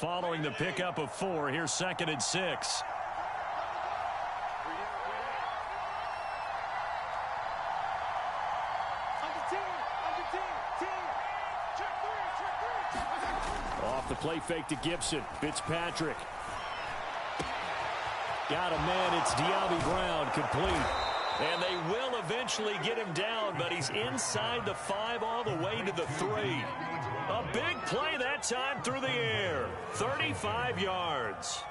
Following the pickup of 4, here's 2nd and 6. Off the play fake to Gibson. Fitzpatrick. Got a man. It's De'Ami Brown complete. And they will eventually get him down, but he's inside the 5 all the way to the 3. A big play that time through the air. 35 yards.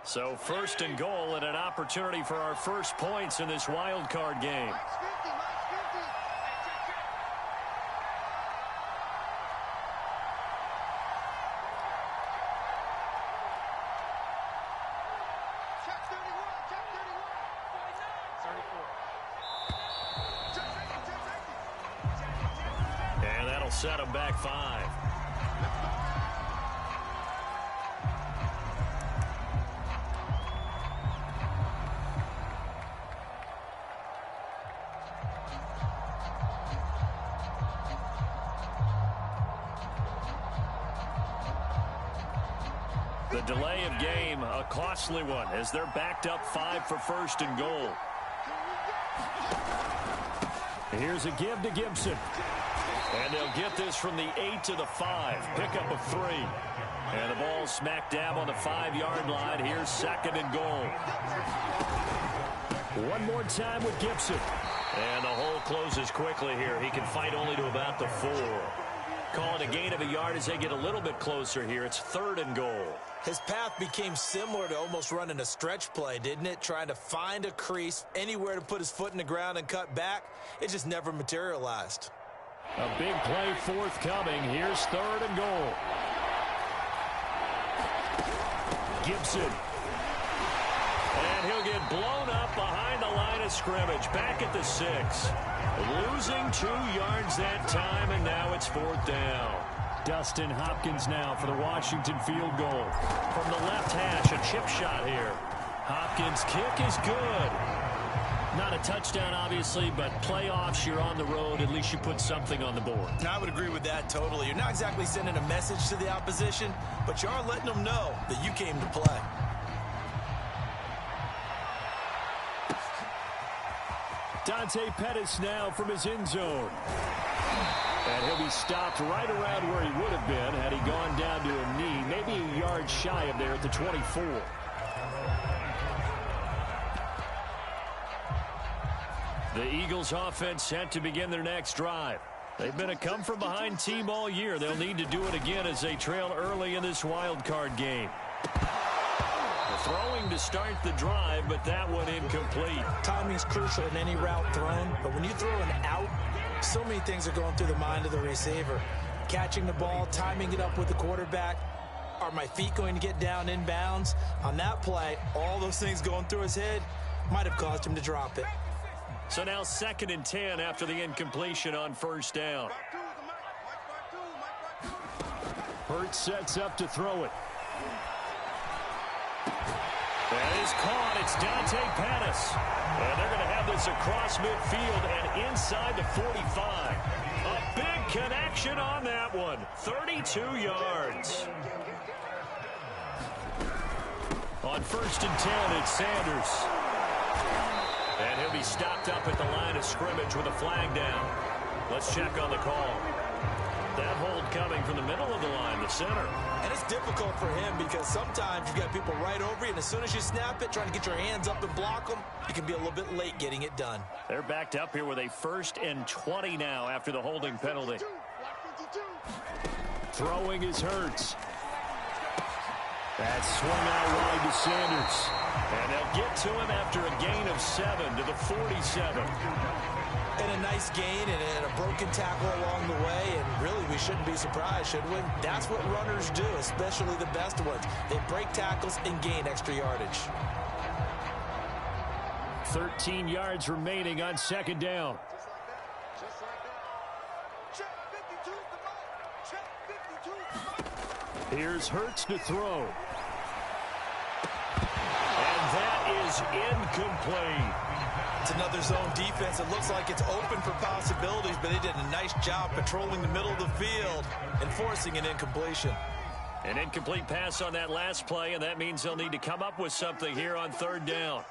So 1st and goal and an opportunity for our first points in this wild card game. And that'll set them back 5. The delay of game, a costly one, as they're backed up 5 for 1st and goal. Here's a give to Gibson. And they'll get this from the 8 to the 5. Pickup of 3. And the ball smack dab on the 5-yard line. Here's 2nd and goal. One more time with Gibson. And the hole closes quickly here. He can fight only to about the 4. Call it a gain of a yard as they get a little bit closer here. It's 3rd and goal. His path became similar to almost running a stretch play, didn't it? Trying to find a crease, anywhere to put his foot in the ground and cut back. It just never materialized. A big play forthcoming. Here's 3rd and goal. Gibson. And he'll get blown up behind the line of scrimmage. Back at the 6. Losing 2 yards that time, and now it's 4th down. Dustin Hopkins now for the Washington field goal. From the left hash, a chip shot here. Hopkins' kick is good. Not a touchdown, obviously, but playoffs, you're on the road. At least you put something on the board. I would agree with that totally. You're not exactly sending a message to the opposition, but you are letting them know that you came to play. Dante Pettis now from his end zone. And he'll be stopped right around where he would have been had he gone down to a knee, maybe a yard shy of there at the 24. The Eagles offense set to begin their next drive. They've been a come-from-behind team all year. They'll need to do it again as they trail early in this wild card game. Throwing to start the drive, but that one incomplete. Timing is crucial in any route thrown, but when you throw an out, so many things are going through the mind of the receiver. Catching the ball, timing it up with the quarterback. Are my feet going to get down in bounds? On that play, all those things going through his head might have caused him to drop it. So now 2nd and 10 after the incompletion on 1st down. Hurts sets up to throw it. That is caught. It's Dante Pettis. And they're going to have this across midfield and inside the 45. A big connection on that one. 32 yards. On 1st and 10, it's Sanders. And he'll be stopped up at the line of scrimmage with a flag down. Let's check on the call. That hold coming from the middle of the line, the center. And it's difficult for him because sometimes you've got people right over you, and as soon as you snap it, trying to get your hands up and block them, you can be a little bit late getting it done. They're backed up here with a 1st and 20 now after the holding penalty. Throwing is Hurts. That's swung out wide to Sanders. And they'll get to him after a gain of 7 to the 47. And a nice gain and a broken tackle along the way, and really we shouldn't be surprised, should we? That's what runners do, especially the best ones. They break tackles and gain extra yardage. 13 yards remaining on 2nd down. Here's Hurts to throw. And that is incomplete. It's another zone defense. It looks like it's open for possibilities, but they did a nice job patrolling the middle of the field and forcing an incompletion. An incomplete pass on that last play, and that means they'll need to come up with something here on third down.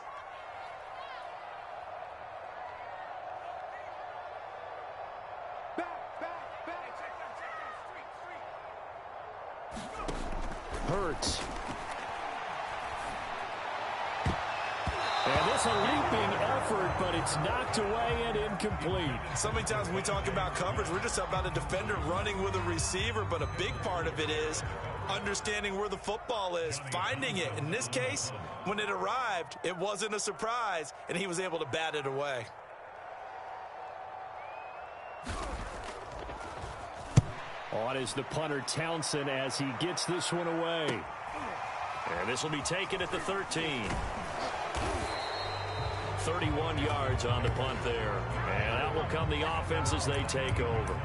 Hurts. And this a leaping effort, but it's knocked away and incomplete. So many times when we talk about coverage, we're just talking about a defender running with a receiver, but a big part of it is understanding where the football is, finding it. In this case, when it arrived, it wasn't a surprise, and he was able to bat it away. On is the punter Townsend as he gets this one away. And this will be taken at the 13. 31 yards on the punt there. And out will come the offense as they take over.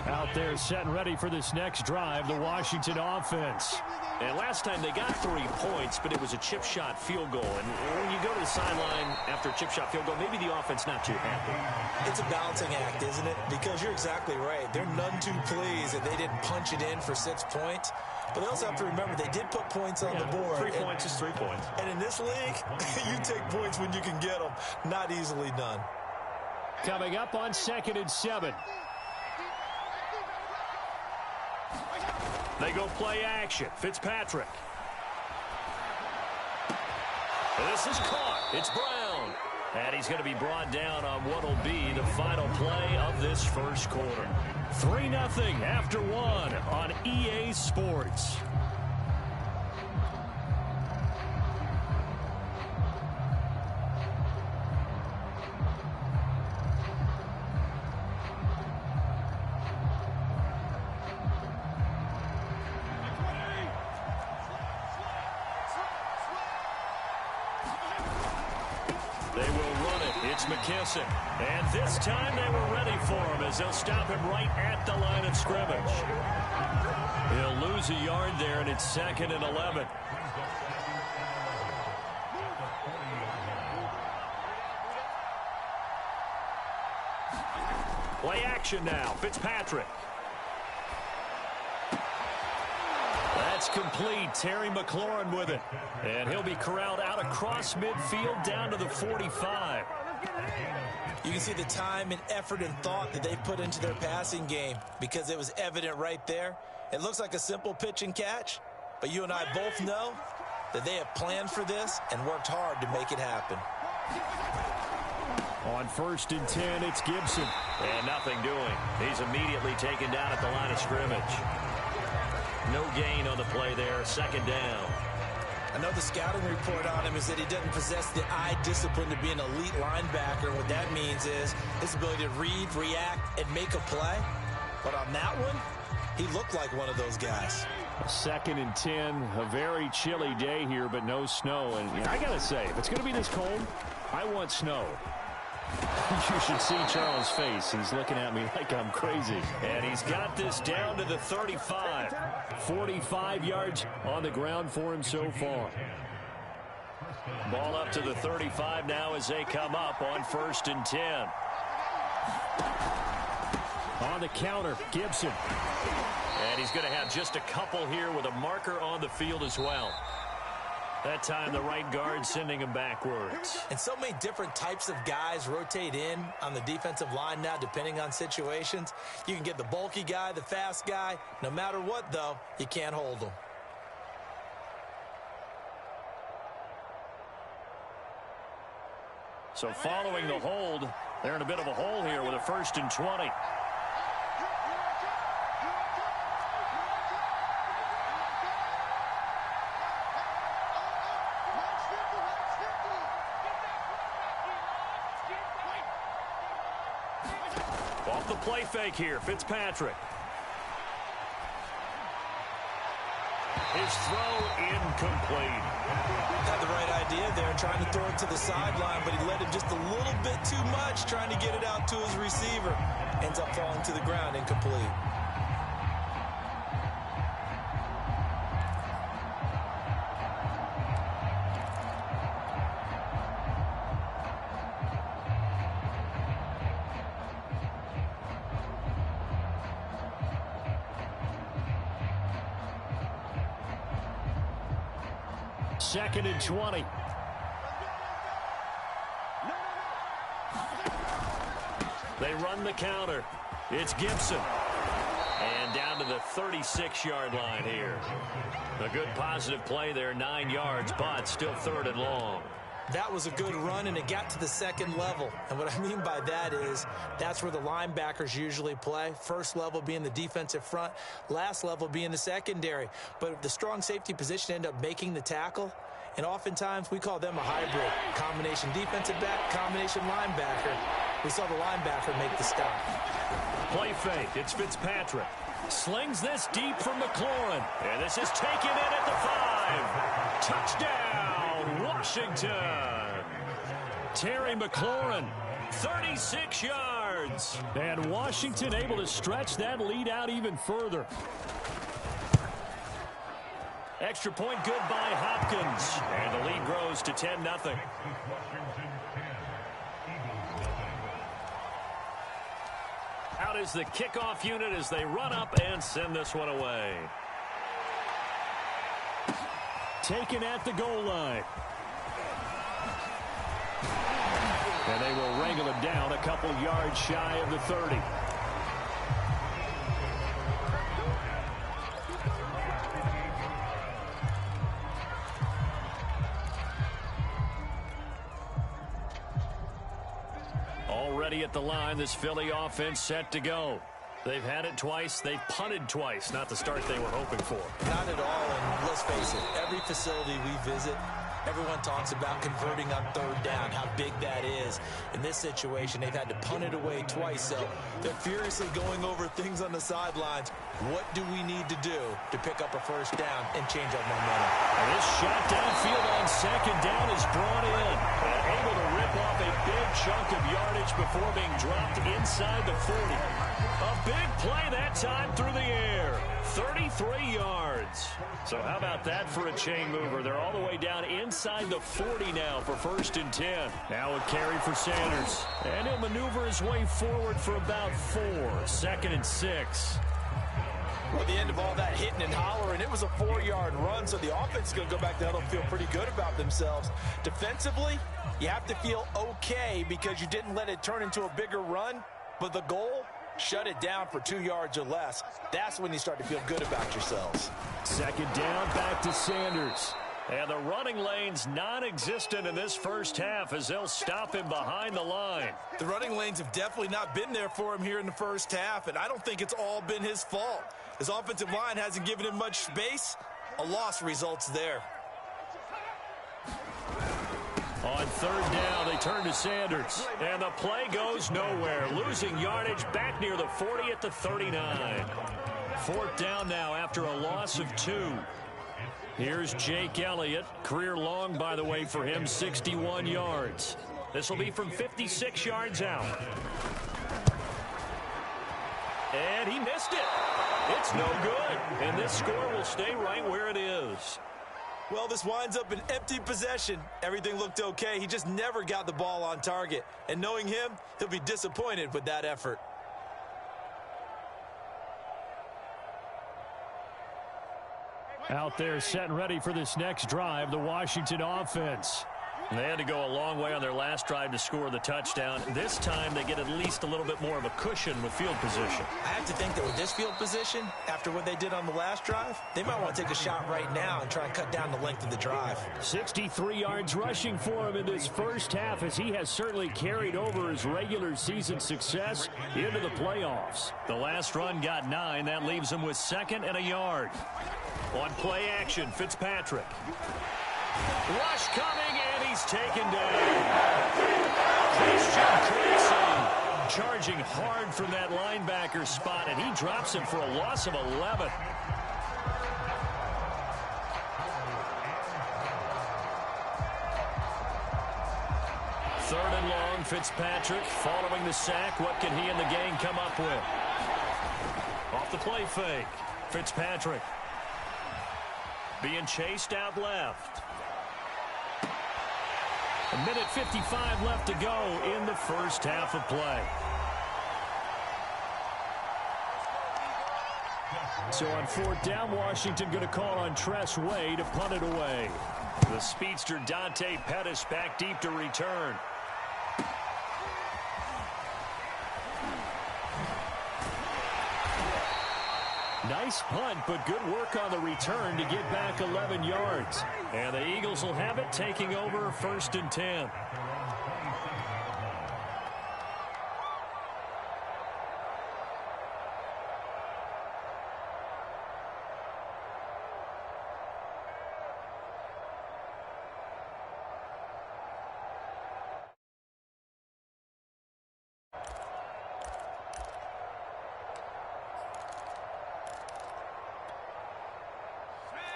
Out there set and ready for this next drive, the Washington offense. And last time they got 3 points, but it was a chip shot field goal. And when you go to the sideline after a chip shot field goal, maybe the offense not too happy. It's a balancing act, isn't it? Because you're exactly right. They're none too pleased that they didn't punch it in for 6 points. But they also have to remember they did put points on the board. 3 points is 3 points. And in this league, you take points when you can get them. Not easily done. Coming up on 2nd and 7. They go play action. Fitzpatrick. This is caught. It's Brown. And he's going to be brought down on what will be the final play of this first quarter. 3-0 after 1 on EA Sports. McKissick. And this time they were ready for him as they'll stop him right at the line of scrimmage. He'll lose a yard there, and it's 2nd and 11. Play action now. Fitzpatrick. That's complete. Terry McLaurin with it. And he'll be corralled out across midfield down to the 45. You can see the time and effort and thought that they put into their passing game because it was evident right there. It looks like a simple pitch and catch, but you and I both know that they have planned for this and worked hard to make it happen. On 1st and 10, it's Gibson. And nothing doing. He's immediately taken down at the line of scrimmage. No gain on the play there. 2nd down. I know the scouting report on him is that he doesn't possess the eye discipline to be an elite linebacker. What that means is his ability to read, react, and make a play. But on that one, he looked like one of those guys. 2nd and 10, a very chilly day here, but no snow. And I got to say, if it's going to be this cold, I want snow. You should see Charles' face. He's looking at me like I'm crazy. And he's got this down to the 35. 45 yards on the ground for him so far. Ball up to the 35 now as they come up on 1st and 10. On the counter, Gibson. And he's going to have just a couple here with a marker on the field as well. That time the right guard sending him backwards. And so many different types of guys rotate in on the defensive line now depending on situations. You can get the bulky guy, the fast guy. No matter what, though, you can't hold them. So following the hold, they're in a bit of a hole here with a 1st and 20. Off the play fake here, Fitzpatrick. His throw incomplete. Had the right idea there, trying to throw it to the sideline, but he let him just a little bit too much, trying to get it out to his receiver. Ends up falling to the ground, incomplete. Second and 20. They run the counter. It's Gibson. And down to the 36-yard line here. A good positive play there, 9 yards, but still third and long. That was a good run, and it got to the second level. And what I mean by that is that's where the linebackers usually play. First level being the defensive front, last level being the secondary. But the strong safety position ended up making the tackle, and oftentimes we call them a hybrid. Combination defensive back, combination linebacker. We saw the linebacker make the stop. Play fake. It's Fitzpatrick. Slings this deep from McLaurin. And this is taken in at the 5. Touchdown, Washington. Terry McLaurin, 36 yards. And Washington able to stretch that lead out even further. Extra point good by Hopkins. And the lead grows to 10-0. Out is the kickoff unit as they run up and send this one away. Taken at the goal line. And they will wrangle him down a couple yards shy of the 30. Already at the line, this Philly offense set to go. They've had it twice. They've punted twice. Not the start they were hoping for. Not at all, and let's face it, every facility we visit, everyone talks about converting on third down, how big that is. In this situation, they've had to punt it away twice, so they're furiously going over things on the sidelines. What do we need to do to pick up a first down and change our momentum? And this shot downfield on second down is brought in. And able to rip off a big chunk of yardage before being dropped inside the 40. A big play that time through the air. 33 yards. So how about that for a chain mover? They're all the way down inside the 40 now for first and 10. Now a carry for Sanders. And he'll maneuver his way forward for about 4. Second and 6. Well, the end of all that hitting and hollering, it was a 4-yard run, so the offense is going to go back to huddle and feel pretty good about themselves. Defensively, you have to feel okay because you didn't let it turn into a bigger run, but the goal, shut it down for 2 yards or less. That's when you start to feel good about yourselves. Second down, back to Sanders. And the running lane's non-existent in this first half as they'll stop him behind the line. The running lanes have definitely not been there for him here in the first half, and I don't think it's all been his fault. His offensive line hasn't given him much space. A loss results there. On third down, they turn to Sanders. And the play goes nowhere. Losing yardage back near the 40 at the 39. Fourth down now after a loss of 2. Here's Jake Elliott. Career long, by the way, for him, 61 yards. This will be from 56 yards out. And he missed it. It's no good. And this score will stay right where it is. Well, this winds up an empty possession. Everything looked okay. He just never got the ball on target. And knowing him, he'll be disappointed with that effort. Out there set and ready for this next drive, the Washington offense. They had to go a long way on their last drive to score the touchdown. This time they get at least a little bit more of a cushion with field position. I have to think that with this field position, after what they did on the last drive, they might want to take a shot right now and try and cut down the length of the drive. 63 yards rushing for him in this first half as he has certainly carried over his regular season success into the playoffs. The last run got 9. That leaves him with second and a yard. On play action, Fitzpatrick. Rush coming, and he's taken down. Christian Kirksey charging hard from that linebacker spot, and he drops him for a loss of 11. Third and long, Fitzpatrick following the sack. What can he and the gang come up with? Off the play fake, Fitzpatrick being chased out left. A minute 55 left to go in the first half of play. So on fourth down, Washington going to call on Tress Way to punt it away. The speedster Dante Pettis back deep to return. Nice punt, but good work on the return to get back 11 yards. And the Eagles will have it, taking over 1st and 10.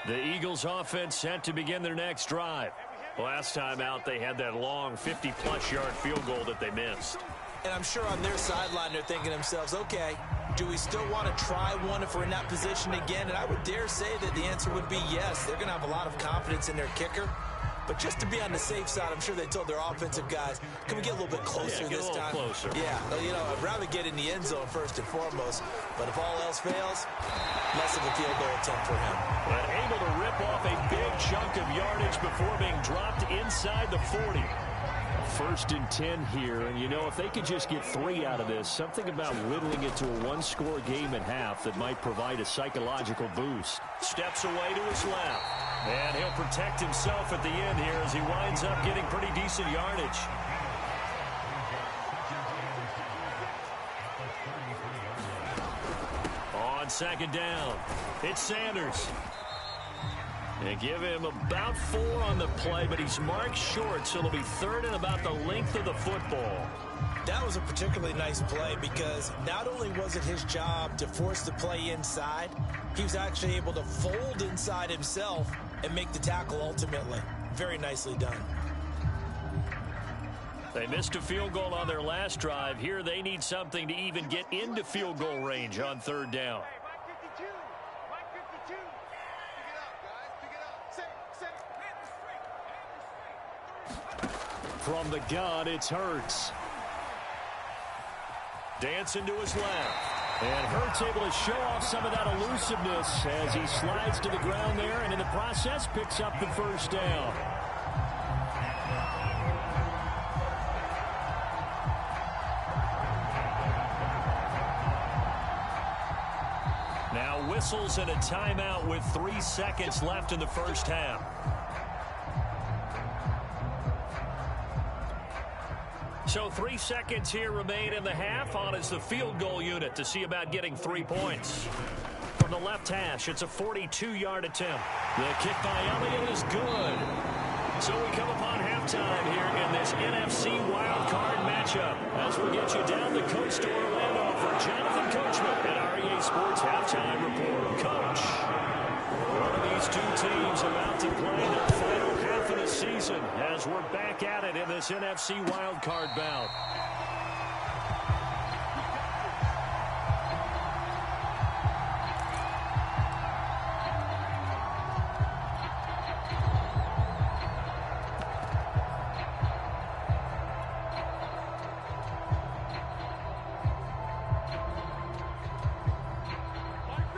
The Eagles offense set to begin their next drive. Last time out, they had that long 50-plus yard field goal that they missed. And I'm sure on their sideline they're thinking to themselves, okay, do we still want to try one if we're in that position again? And I would dare say that the answer would be yes. They're going to have a lot of confidence in their kicker. But just to be on the safe side, I'm sure they told their offensive guys, can we get a little bit closer this time? Closer. Yeah, you know, I'd rather get in the end zone first and foremost. But if all else fails, less of a field goal attempt for him. But able to rip off a big chunk of yardage before being dropped inside the 40. 1st and 10 here, and you know, if they could just get 3 out of this, something about whittling it to a one-score game at half that might provide a psychological boost. Steps away to his left, and he'll protect himself at the end here as he winds up getting pretty decent yardage. On 2nd down, it's Sanders. They give him about 4 on the play, but he's marked short, so it'll be 3rd and about the length of the football. That was a particularly nice play because not only was it his job to force the play inside, he was actually able to fold inside himself and make the tackle ultimately. Very nicely done. They missed a field goal on their last drive. Here they need something to even get into field goal range on 3rd down. From the gun, it's Hurts. Dancing to his left. And Hurts able to show off some of that elusiveness as he slides to the ground there, and in the process picks up the 1st down. Now whistles and a timeout with 3 seconds left in the first half. So 3 seconds here remain in the half. On is the field goal unit to see about getting 3 points. From the left hash, it's a 42-yard attempt. The kick by Elliott is good. So we come upon halftime here in this NFC wildcard matchup. As we get you down the coast to Orlando for Jonathan Coachman at REA Sports Halftime Report. Coach, one of these two teams about to play their final half of the season as we're back at it in this NFC wildcard bout.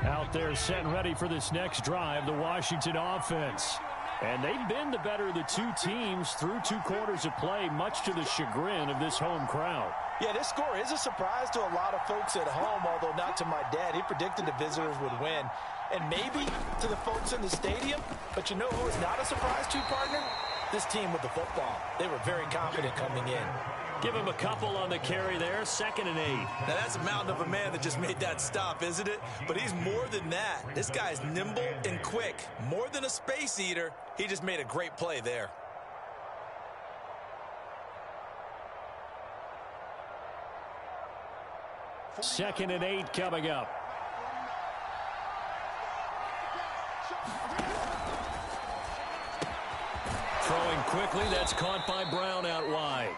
Out there set and ready for this next drive, the Washington offense. And they've been the better of the two teams through 2 quarters of play, much to the chagrin of this home crowd. Yeah, this score is a surprise to a lot of folks at home, although not to my dad. He predicted the visitors would win. And maybe to the folks in the stadium, but you know who is not a surprise to, partner? This team with the football. They were very confident coming in. Give him a couple on the carry there, 2nd and 8. Now that's a mountain of a man that just made that stop, isn't it? But he's more than that. This guy's nimble and quick. More than a space eater, he just made a great play there. Second and 8 coming up. Throwing quickly, that's caught by Brown out wide.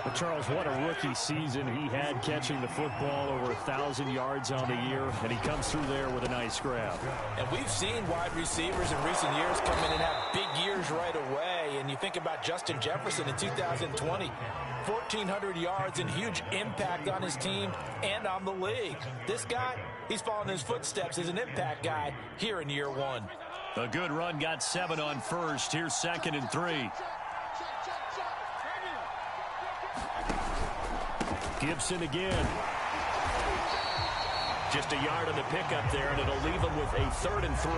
But Charles, what a rookie season he had, catching the football over 1,000 yards on the year, and he comes through there with a nice grab. And we've seen wide receivers in recent years come in and have big years right away. And you think about Justin Jefferson in 2020, 1,400 yards and huge impact on his team and on the league. This guy, he's following his footsteps as an impact guy here in year one. A good run, got 7 on first. Here's 2nd and 3. Gibson again. Just a yard on the pickup there, and it'll leave him with a 3rd and 3.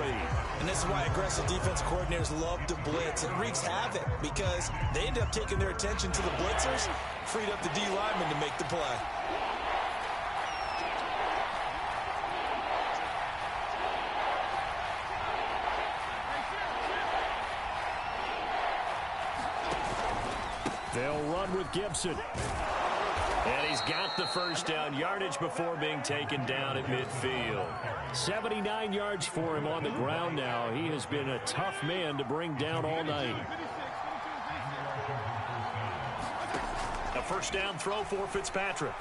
And this is why aggressive defense coordinators love to blitz. It wreaks havoc because they end up taking their attention to the blitzers, freed up the D lineman to make the play. They'll run with Gibson. And he's got the first down, yardage before being taken down at midfield. 79 yards for him on the ground now. He has been a tough man to bring down all night. A first down throw for Fitzpatrick.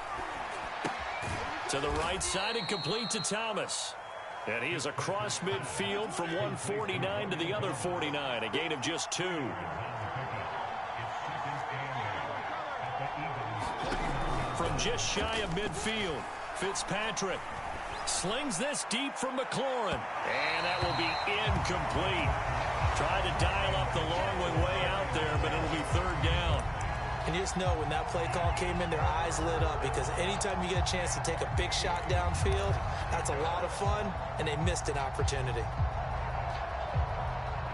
To the right side and complete to Thomas. And he is across midfield from 149 to the other 49, a gain of just 2. From just shy of midfield, Fitzpatrick slings this deep from McLaurin. And that will be incomplete. Tried to dial up the long way out there, but it'll be 3rd down. And you just know when that play call came in, their eyes lit up, because anytime you get a chance to take a big shot downfield, that's a lot of fun, and they missed an opportunity.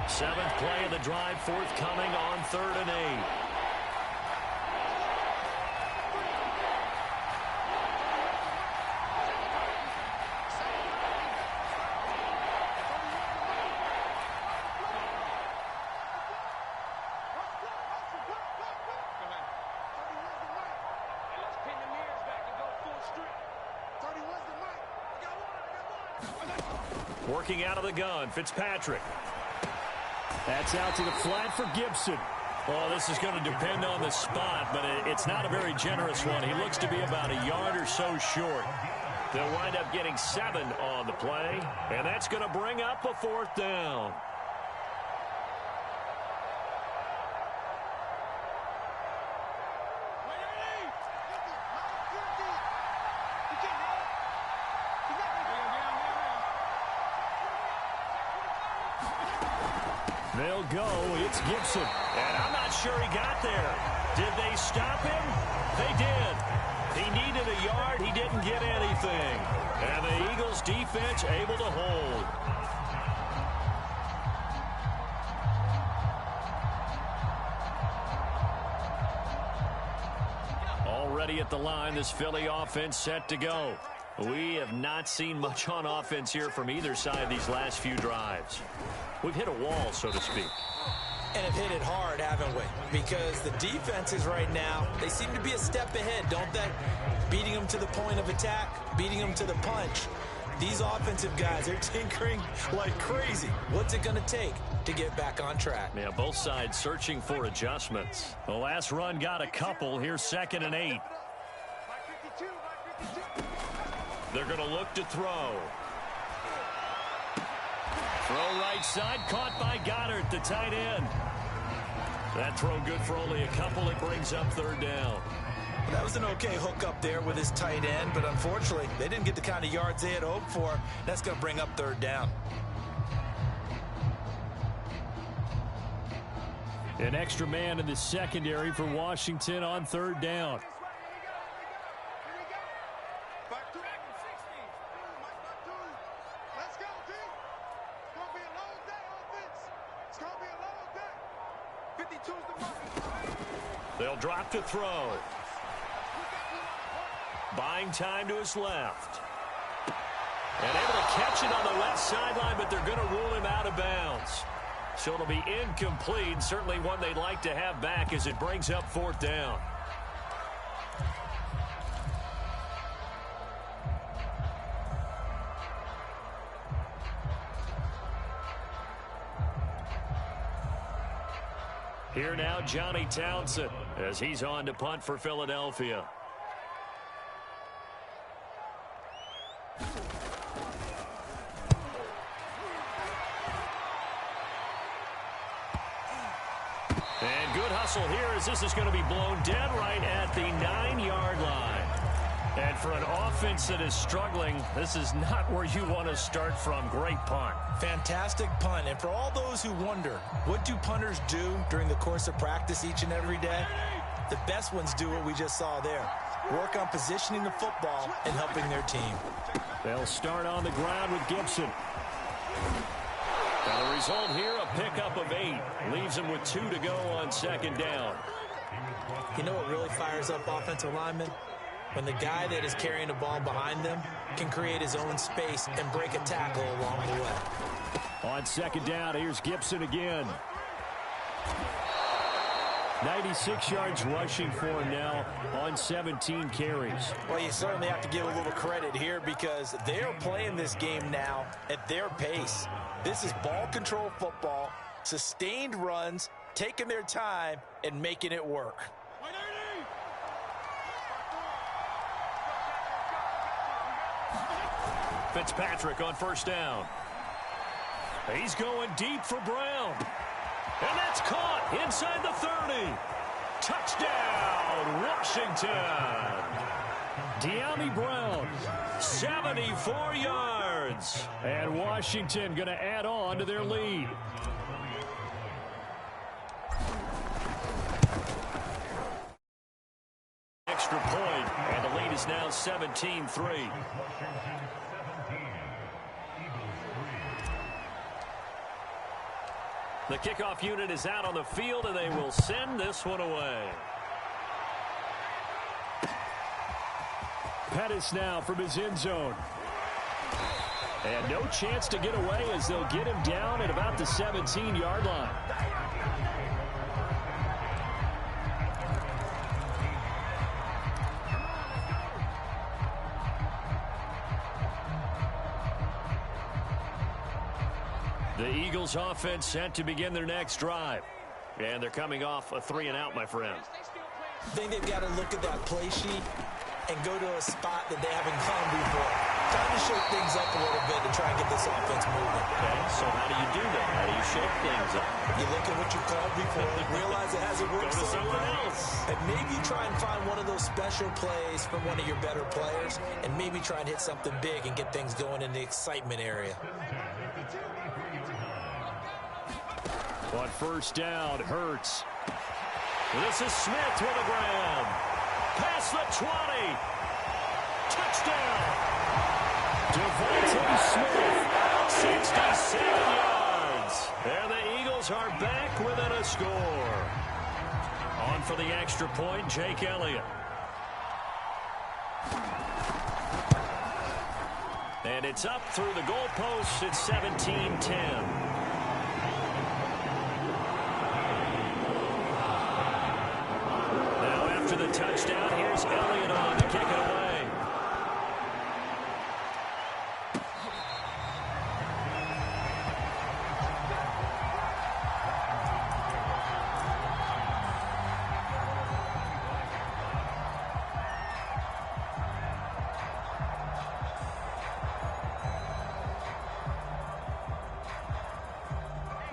7th play of the drive, forthcoming on 3rd and 8. Working out of the gun, Fitzpatrick. That's out to the flat for Gibson. Oh, this is going to depend on the spot, but it's not a very generous one. He looks to be about a yard or so short. They'll wind up getting 7 on the play, and that's going to bring up a 4th down. They'll go. It's Gibson. And I'm not sure he got there. Did they stop him? They did. He needed a yard. He didn't get anything. And the Eagles defense able to hold. Already at the line, this Philly offense set to go. We have not seen much on offense here from either side these last few drives. We've hit a wall, so to speak. And have hit it hard, haven't we? Because the defenses right now, they seem to be a step ahead, don't they? Beating them to the point of attack, beating them to the punch. These offensive guys are tinkering like crazy. What's it going to take to get back on track? Yeah, both sides searching for adjustments. The last run got a couple. Here's 2nd and 8. They're going to look to throw. Throw right side, caught by Goddard, the tight end. That throw good for only a couple. It brings up 3rd down. That was an okay hook up there with his tight end, but unfortunately, they didn't get the kind of yards they had hoped for. That's going to bring up 3rd down. An extra man in the secondary for Washington on 3rd down. They'll drop to throw. Buying time to his left. And able to catch it on the left sideline, but they're going to rule him out of bounds. So it'll be incomplete. Certainly one they'd like to have back as it brings up 4th down. Here now, Johnny Townsend. as he's on to punt for Philadelphia. And good hustle here as this is going to be blown dead right at the 9-yard line. And for an offense that is struggling, this is not where you want to start from. Great punt. Fantastic punt. And for all those who wonder, what do punters do during the course of practice each and every day? The best ones do what we just saw there. Work on positioning the football and helping their team. They'll start on the ground with Gibson. And the result here, a pickup of 8. Leaves them with 2 to go on second down. You know what really fires up offensive linemen? When the guy that is carrying the ball behind them can create his own space and break a tackle along the way. On second down, here's Gibson again. 96 yards rushing for him now on 17 carries. Well, you certainly have to give a little credit here because they're playing this game now at their pace. This is ball control football, sustained runs, taking their time, and making it work. Fitzpatrick on first down. He's going deep for Brown. And that's caught inside the 30. Touchdown, Washington. De'Ami Brown, 74 yards. And Washington going to add on to their lead. Extra point, and the lead is now 17-3. The kickoff unit is out on the field, and they will send this one away. Pettis now from his end zone. And no chance to get away as they'll get him down at about the 17-yard line. The Eagles offense set to begin their next drive. And they're coming off a 3-and-out, my friend. I think they've got to look at that play sheet and go to a spot that they haven't gone before. Time to shake things up a little bit to try and get this offense moving. Okay, so how do you do that? How do you shake things up? You look at what you called before, realize it hasn't worked Go to so something well, else. and maybe try and find one of those special plays from one of your better players, and maybe try and hit something big and get things going in the excitement area. On first down, Hurts. This is Smith with a grab. Past the 20. Touchdown. Devontae Smith, 67 yards. And the Eagles are back within a score. On for the extra point, Jake Elliott. And it's up through the goalposts. It's 17-10. The touchdown. Here's Elliott on to kick it away.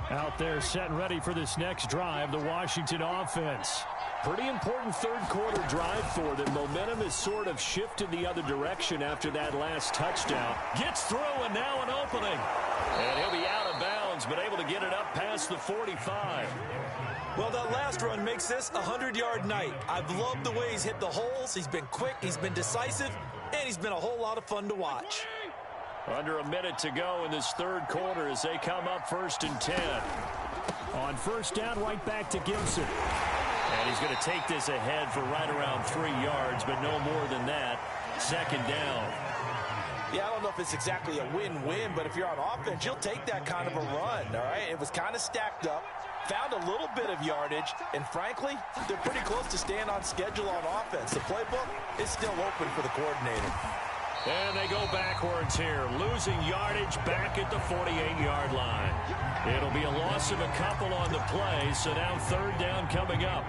Out there set and ready for this next drive, the Washington offense. Pretty important third-quarter drive for them. Momentum has sort of shifted the other direction after that last touchdown. Gets through, and now an opening. And he'll be out of bounds, but able to get it up past the 45. Well, that last run makes this a 100-yard night. I've loved the way he's hit the holes. He's been quick, he's been decisive, and he's been a whole lot of fun to watch. Under a minute to go in this third quarter as they come up 1st and 10. On first down, right back to Gibson. And he's going to take this ahead for right around 3 yards, but no more than that. Second down. Yeah, I don't know if it's exactly a win-win, but if you're on offense, you'll take that kind of a run, all right? It was kind of stacked up, found a little bit of yardage, and frankly, they're pretty close to staying on schedule on offense. The playbook is still open for the coordinator. And they go backwards here, losing yardage back at the 48-yard line. It'll be a loss of a couple on the play, so now third down coming up.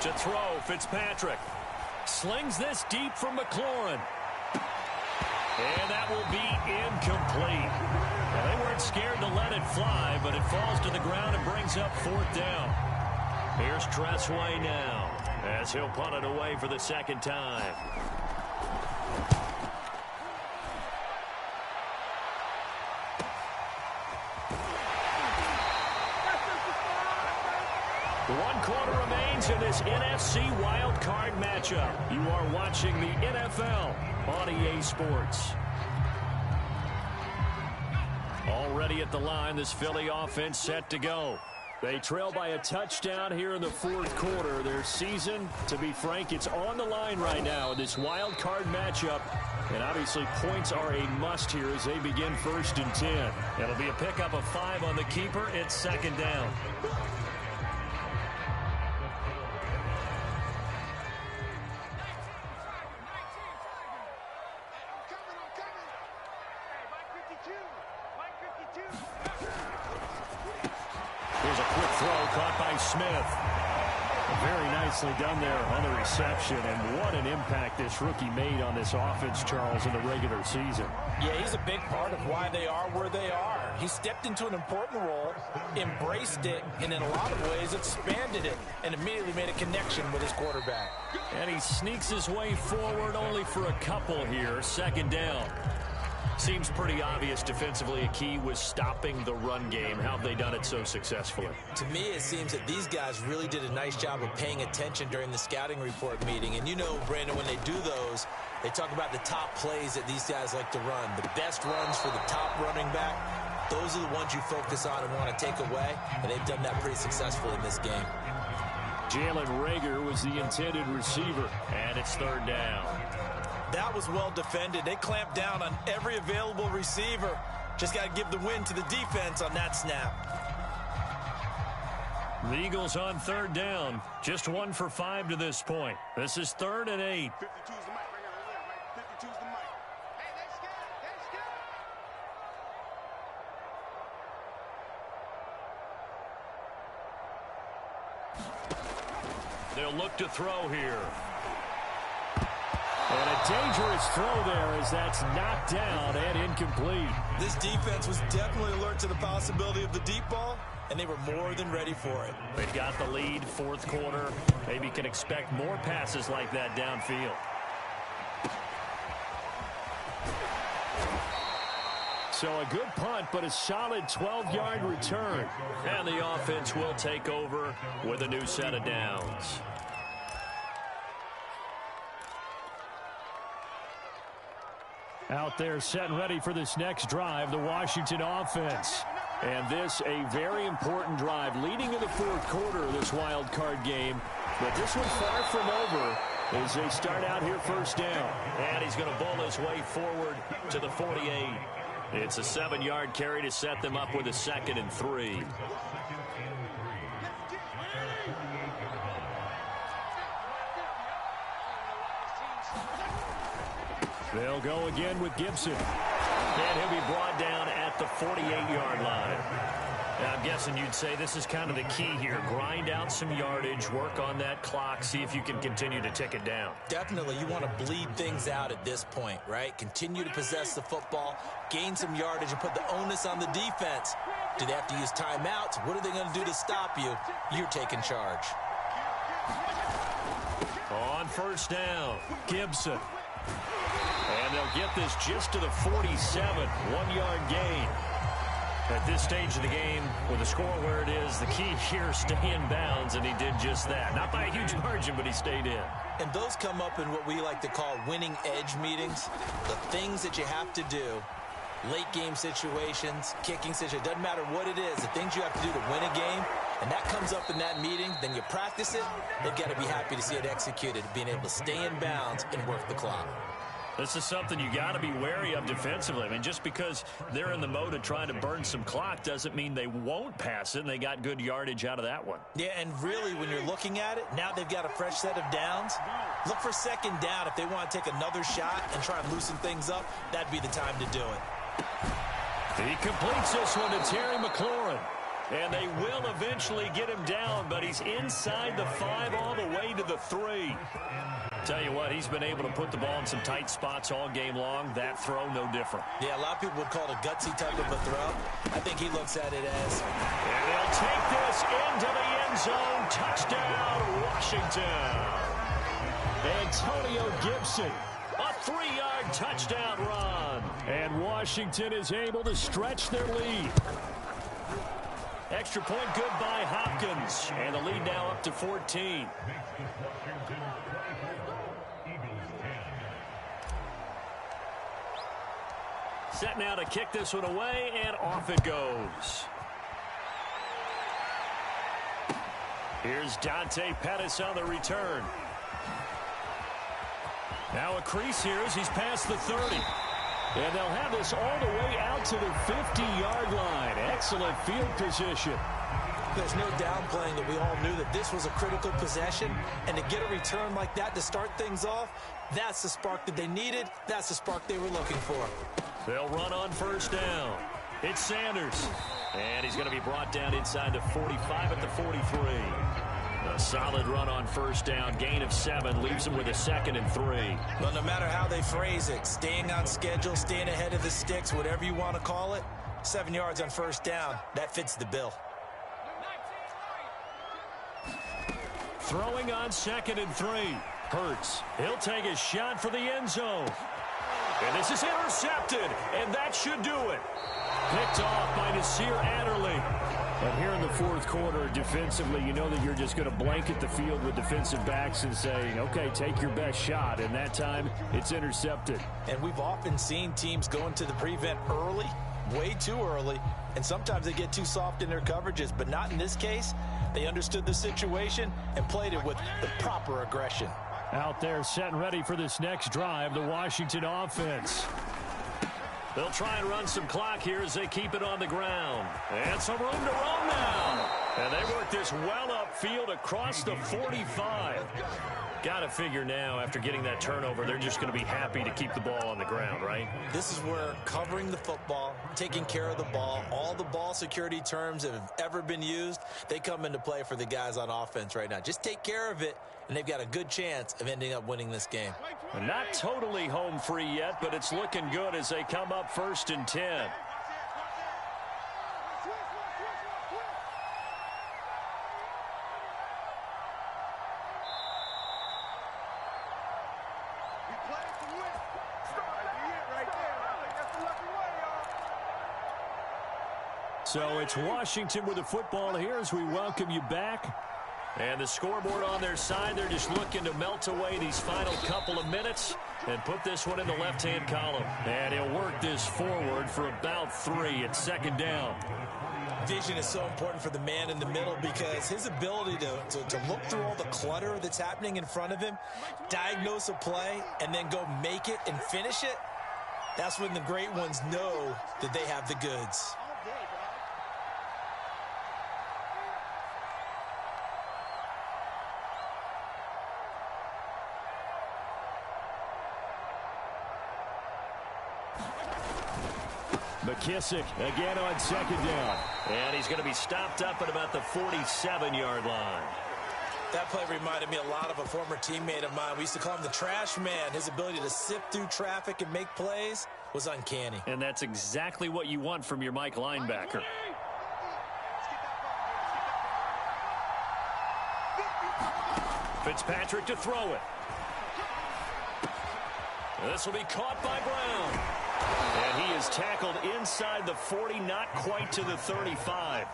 To throw, Fitzpatrick. Slings this deep from McLaurin. And that will be incomplete. Well, they weren't scared to let it fly, but it falls to the ground and brings up 4th down. Here's Tressway now, as he'll punt it away for the second time. One quarter remains in this NFC wild card matchup. You are watching the NFL on EA Sports. Already at the line, this Philly offense set to go. They trail by a touchdown here in the 4th quarter. Their season, to be frank, it's on the line right now in this wild card matchup. And obviously points are a must here as they begin 1st and 10. It'll be a pickup of 5 on the keeper. It's 2nd down. Here's a quick throw caught by Smith. Very nicely done there on the reception, and what an impact this rookie made on this offense, Charles, in the regular season. Yeah, he's a big part of why they are where they are. He stepped into an important role, embraced it, and in a lot of ways expanded it, and immediately made a connection with his quarterback. And he sneaks his way forward only for a couple here. 2nd down. Seems pretty obvious defensively a key was stopping the run game. How have they done it so successfully? To me, it seems that these guys really did a nice job of paying attention during the scouting report meeting. And you know, Brandon, when they do those, they talk about the top plays that these guys like to run. The best runs for the top running back, those are the ones you focus on and want to take away. And they've done that pretty successfully in this game. Jalen Reagor was the intended receiver, and it's 3rd down. That was well defended. They clamped down on every available receiver. Just got to give the win to the defense on that snap. The Eagles on 3rd down. Just 1 for 5 to this point. This is 3rd and 8. 52's the mic. Right now, 52's the mic. Hey, they scared. They'll look to throw here. And a dangerous throw there as that's knocked down and incomplete. This defense was definitely alert to the possibility of the deep ball, and they were more than ready for it. They've got the lead, 4th quarter. Maybe can expect more passes like that downfield. So a good punt, but a solid 12-yard return. And the offense will take over with a new set of downs. Out there set and ready for this next drive, the Washington offense. And this a very important drive leading to the 4th quarter of this wild card game. But this one far from over as they start out here 1st down. And he's going to bowl his way forward to the 48. It's a 7-yard carry to set them up with a 2nd and 3. They'll go again with Gibson. And he'll be brought down at the 48-yard line. Now, I'm guessing you'd say this is kind of the key here. Grind out some yardage, work on that clock, see if you can continue to tick it down. Definitely, you want to bleed things out at this point, right? Continue to possess the football, gain some yardage, and put the onus on the defense. Do they have to use timeouts? What are they going to do to stop you? You're taking charge. On 1st down, Gibson. And they'll get this just to the 47, 1-yard gain. At this stage of the game, with the score where it is, the key here, stay in bounds, and he did just that. Not by a huge margin, but he stayed in. And those come up in what we like to call winning edge meetings. The things that you have to do, late game situations, kicking situations, doesn't matter what it is, the things you have to do to win a game, and that comes up in that meeting, then you practice it, they've got to be happy to see it executed, being able to stay in bounds and work the clock. This is something you got to be wary of defensively. I mean, just because they're in the mode of trying to burn some clock doesn't mean they won't pass it, and they got good yardage out of that one. Yeah, and really, when you're looking at it, now they've got a fresh set of downs. Look for 2nd down. If they want to take another shot and try and loosen things up, that'd be the time to do it. He completes this one to Terry McLaurin. And they will eventually get him down, but he's inside the 5 all the way to the 3. Tell you what, he's been able to put the ball in some tight spots all game long. That throw, no different. Yeah, a lot of people would call it a gutsy type of a throw. I think he looks at it as... And they'll take this into the end zone. Touchdown, Washington. Antonio Gibson, a 3-yard touchdown run. And Washington is able to stretch their lead. Extra point good by Hopkins. And the lead now up to 14. Set now to kick this one away, and off it goes. Here's Dante Pettis on the return. Now a crease here as he's past the 30. And they'll have this all the way out to the 50-yard line. Excellent field position. There's no downplaying that we all knew that this was a critical possession. And to get a return like that to start things off, that's the spark that they needed. That's the spark they were looking for. They'll run on first down. It's Sanders. And he's going to be brought down inside the 45 at the 43. A solid run on first down. Gain of 7 leaves him with a 2nd and 3. Well, no matter how they phrase it, staying on schedule, staying ahead of the sticks, whatever you want to call it, 7 yards on first down, that fits the bill. Throwing on 2nd and 3. Hurts. He'll take a shot for the end zone. And this is intercepted, and that should do it. Picked off by Nasir Adderley. And here in the fourth quarter, defensively, you know that you're just going to blanket the field with defensive backs and say, okay, take your best shot. And that time, it's intercepted. And we've often seen teams go into the prevent early, way too early, and sometimes they get too soft in their coverages, but not in this case. They understood the situation and played it with the proper aggression. Out there set and ready for this next drive, the Washington offense. They'll try and run some clock here as they keep it on the ground. And some room to roam now. And they work this well upfield across the 45. Got to figure now, after getting that turnover, they're just going to be happy to keep the ball on the ground, right? This is where covering the football, taking care of the ball, all the ball security terms that have ever been used, they come into play for the guys on offense right now. Just take care of it, and they've got a good chance of ending up winning this game. Not totally home free yet, but it's looking good as they come up 1st and 10. So it's Washington with the football here as we welcome you back. And the scoreboard on their side, they're just looking to melt away these final couple of minutes and put this one in the left-hand column. And he'll work this forward for about 3. It's 2nd down. Vision is so important for the man in the middle because his ability to look through all the clutter that's happening in front of him, diagnose a play, and then go make it and finish it, that's when the great ones know that they have the goods. McKissick again on 2nd down. And he's going to be stopped up at about the 47-yard line. That play reminded me a lot of a former teammate of mine. We used to call him the trash man. His ability to sift through traffic and make plays was uncanny. And that's exactly what you want from your Mike linebacker. Fitzpatrick to throw it. This will be caught by Brown. And he is tackled inside the 40, not quite to the 35.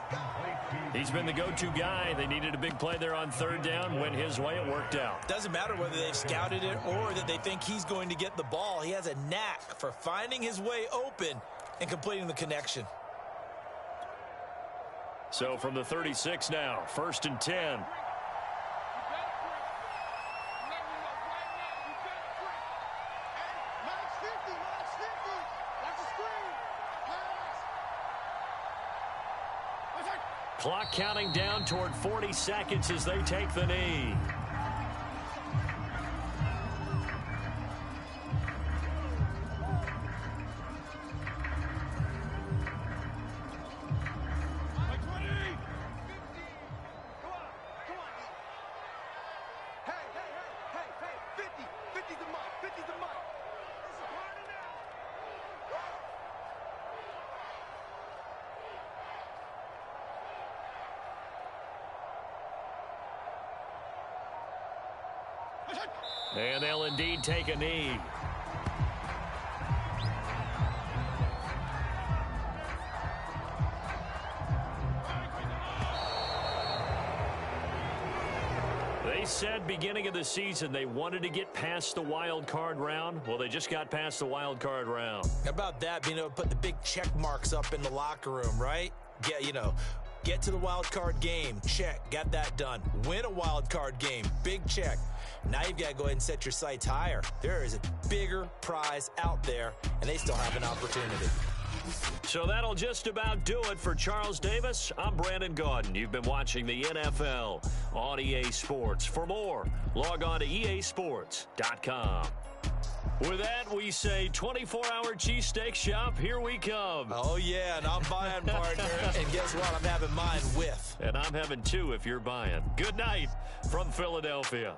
He's been the go-to guy. They needed a big play there on 3rd down. Went his way. It worked out. Doesn't matter whether they've scouted it or that they think he's going to get the ball. He has a knack for finding his way open and completing the connection. So from the 36 now, 1st and 10. Clock counting down toward 40 seconds as they take the knee. And they'll indeed take a knee. They said beginning of the season they wanted to get past the wild card round. Well, they just got past the wild card round. How about that, being able to put the big check marks up in the locker room, right? Get to the wild card game. Check. Got that done. Win a wild card game. Big check. Now you've got to go ahead and set your sights higher. There is a bigger prize out there, and they still have an opportunity. So that'll just about do it for Charles Davis. I'm Brandon Gaudin. You've been watching the NFL on EA Sports. For more, log on to easports.com. With that, we say 24-hour cheesesteak shop, here we come. Oh, yeah, and I'm buying, partner. And guess what? I'm having mine with. And I'm having two if you're buying. Good night from Philadelphia.